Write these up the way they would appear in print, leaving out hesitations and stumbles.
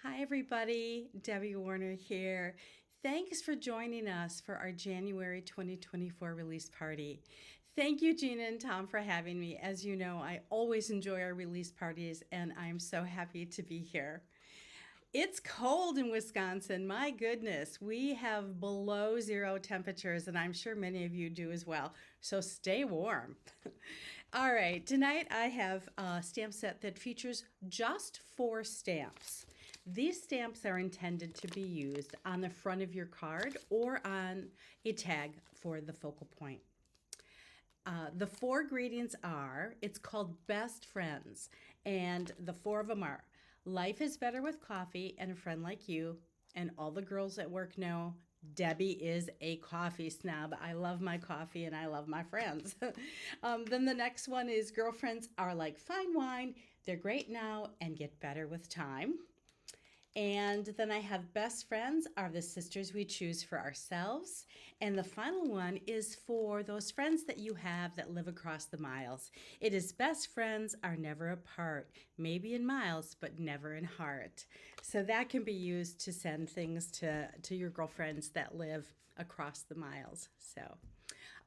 Hi, everybody. Debbie Warner here. Thanks for joining us for our January 2024 release party. Thank you, Gina and Tom, for having me. As you know, I always enjoy our release parties, and I'm so happy to be here. It's cold in Wisconsin. My goodness, we have below zero temperatures, and I'm sure many of you do as well. So stay warm. All right, tonight I have a stamp set that features just 4 stamps. These stamps are intended to be used on the front of your card or on a tag for the focal point. The 4 greetings are, it's called Best Friends, and the 4 of them are life is better with coffee and a friend like you. And all the girls at work know Debbie is a coffee snob. I love my coffee and I love my friends. Then the next one is girlfriends are like fine wine. They're great now and get better with time. And then I have best friends are the sisters we choose for ourselves. And the final one is for those friends that you have that live across the miles. It is best friends are never apart, maybe in miles, but never in heart. So that can be used to send things to your girlfriends that live across the miles. So,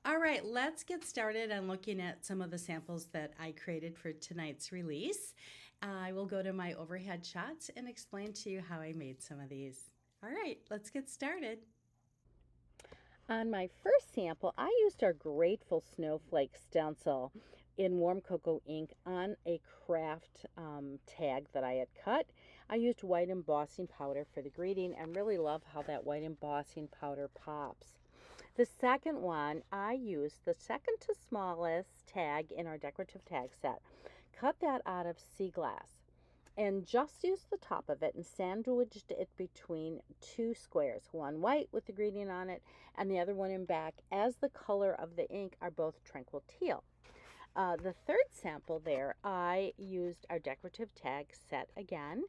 all right, let's get started on looking at some of the samples that I created for tonight's release. I will go to my overhead shots and explain to you how I made some of these. All right, let's get started. On my first sample, I used our Grateful Snowflake stencil in warm cocoa ink on a craft tag that I had cut. I used white embossing powder for the greeting and really love how that white embossing powder pops. The second one, I used the second to smallest tag in our decorative tag set. Cut that out of sea glass and just used the top of it and sandwiched it between 2 squares, one white with the greeting on it and the other one in back, as the color of the ink are both tranquil teal. The third sample there, I used our decorative tag set again,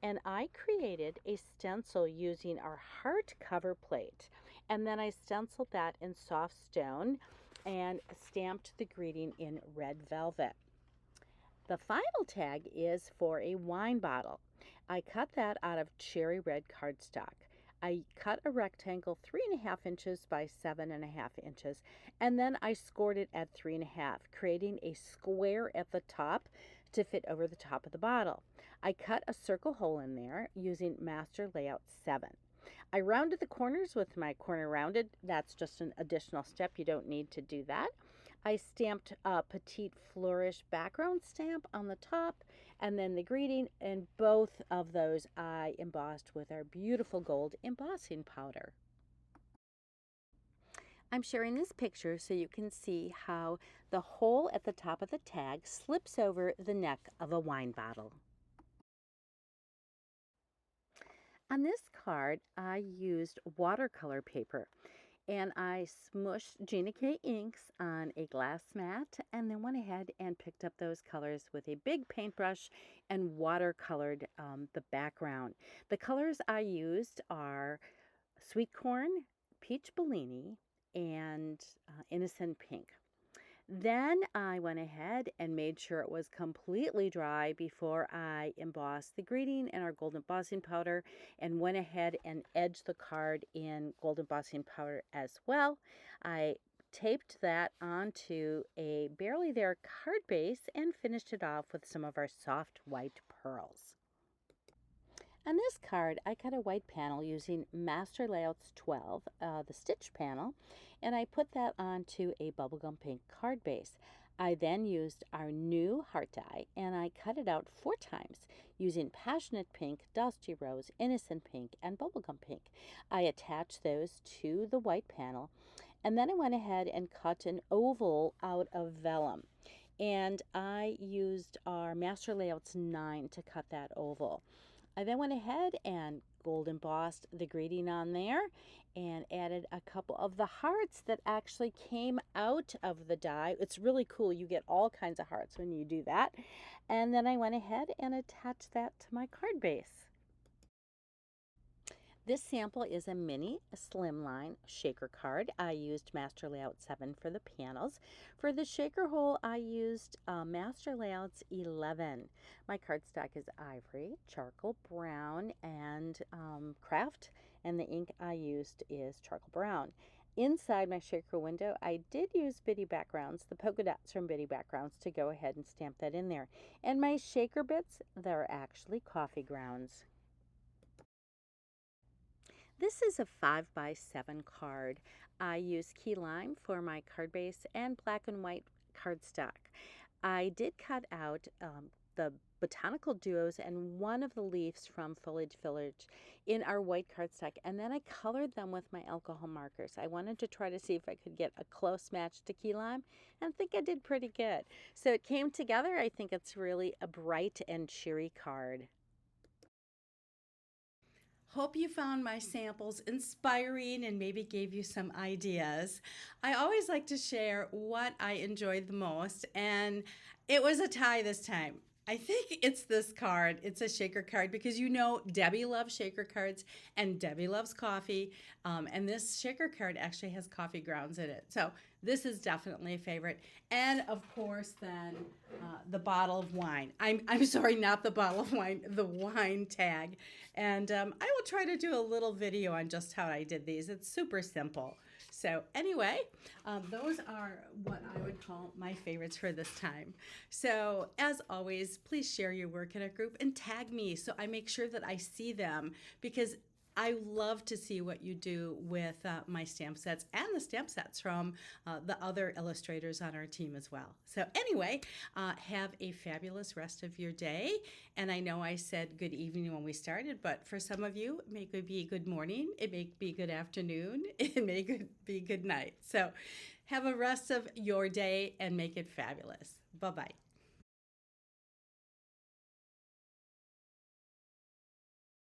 and I created a stencil using our heart cover plate. And then I stenciled that in soft stone and stamped the greeting in red velvet. The final tag is for a wine bottle. I cut that out of cherry red cardstock. I cut a rectangle 3.5 inches by 7.5 inches, and then I scored it at 3.5, creating a square at the top to fit over the top of the bottle. I cut a circle hole in there using Master Layout 7. I rounded the corners with my corner rounded. That's just an additional step. You don't need to do that. I stamped a petite flourish background stamp on the top and then the greeting, and both of those I embossed with our beautiful gold embossing powder. I'm sharing this picture so you can see how the hole at the top of the tag slips over the neck of a wine bottle. On this card, I used watercolor paper and I smushed Gina K inks on a glass mat and then went ahead and picked up those colors with a big paintbrush and watercolored the background. The colors I used are sweet corn, peach bellini, and innocent pink. Then I went ahead and made sure it was completely dry before I embossed the greeting in our gold embossing powder, and went ahead and edged the card in gold embossing powder as well. I taped that onto a barely there card base and finished it off with some of our soft white pearls. On this card, I cut a white panel using Master Layouts 12, the stitch panel, and I put that onto a bubblegum pink card base. I then used our new heart die and I cut it out 4 times using Passionate Pink, Dusty Rose, Innocent Pink, and Bubblegum Pink. I attached those to the white panel, and then I went ahead and cut an oval out of vellum. And I used our Master Layouts 9 to cut that oval. I then went ahead and gold embossed the greeting on there and added a couple of the hearts that actually came out of the die. It's really cool. You get all kinds of hearts when you do that. And then I went ahead and attached that to my card base. This sample is a mini slimline shaker card. I used Master Layout 7 for the panels. For the shaker hole, I used Master Layouts 11. My cardstock is ivory, charcoal brown, and craft, and the ink I used is charcoal brown. Inside my shaker window, I did use Bitty Backgrounds, the polka dots from Bitty Backgrounds, to go ahead and stamp that in there. And my shaker bits, they're actually coffee grounds. This is a 5x7 card. I use key lime for my card base and black and white cardstock. I did cut out the botanical duos and one of the leaves from Foliage Village in our white cardstock, and then I colored them with my alcohol markers. I wanted to try to see if I could get a close match to key lime, and I think I did pretty good. So it came together. I think it's really a bright and cheery card. Hope you found my samples inspiring and maybe gave you some ideas. I always like to share what I enjoyed the most, and it was a tie this time. I think it's this card. It's a shaker card because you know Debbie loves shaker cards and Debbie loves coffee. And this shaker card actually has coffee grounds in it. So this is definitely a favorite. And of course, then the bottle of wine. I'm sorry, not the bottle of wine, the wine tag. And I will try to do a little video on just how I did these. It's super simple. So anyway, those are what I would call my favorites for this time. So as always, please share your work in a group and tag me so I make sure that I see them, because I love to see what you do with my stamp sets and the stamp sets from the other illustrators on our team as well. So anyway, have a fabulous rest of your day. And I know I said good evening when we started, but for some of you, it may be good morning, it may be good afternoon, it may be good night. So have a rest of your day and make it fabulous. Bye-bye.